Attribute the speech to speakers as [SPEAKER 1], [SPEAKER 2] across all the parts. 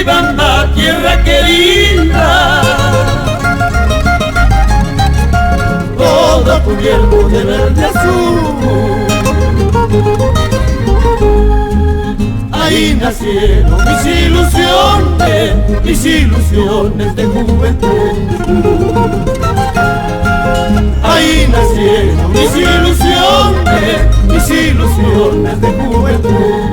[SPEAKER 1] Chuquibamba, tierra querida, todo cubierto de verde azul. Ahí nacieron mis ilusiones de juventud. Ahí nacieron mis ilusiones de juventud.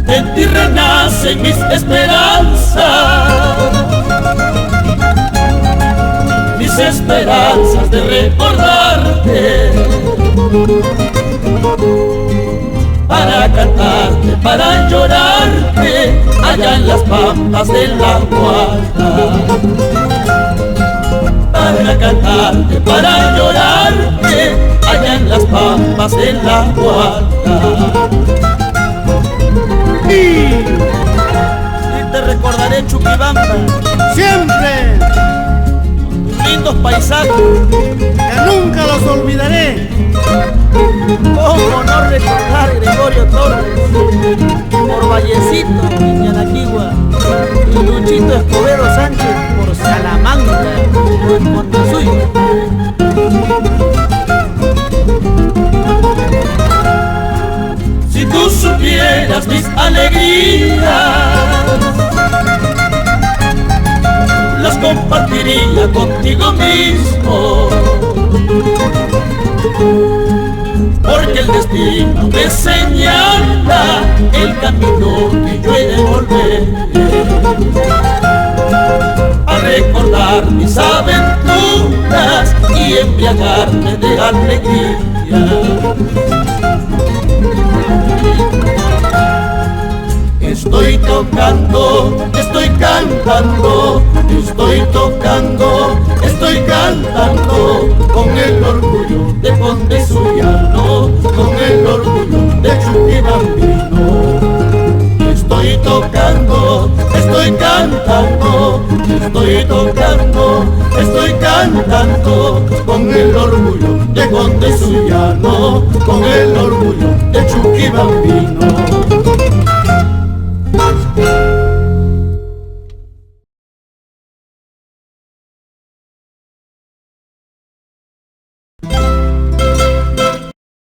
[SPEAKER 1] En ti renacen mis esperanzas de recordarte, para cantarte, para llorarte, allá en las pampas de la Huaca. Para cantarte, para llorarte, allá en las pampas de la Huaca.
[SPEAKER 2] Y
[SPEAKER 1] te recordaré, Chuquibamba,
[SPEAKER 2] siempre,
[SPEAKER 1] lindos paisajes,
[SPEAKER 2] que nunca los olvidaré.
[SPEAKER 1] ¿Cómo no recordar Gregorio Torres, por Vallecito, Ñanaquigua, y Luchito Escobedo Sánchez por Salamanca, Montasuyo? Si tú supieras mis alegrías, las compartiría contigo mismo, porque el destino me señala el camino que yo he de volver, a recordar mis aventuras y embriagarme de alegría. Estoy tocando, estoy cantando, estoy tocando, estoy cantando, con el orgullo de Conde Suyano, con el orgullo de Chuquibambino. Estoy tocando, estoy cantando, estoy tocando, estoy cantando, con el orgullo de Conde Suyano, con el orgullo de Chuquibambino.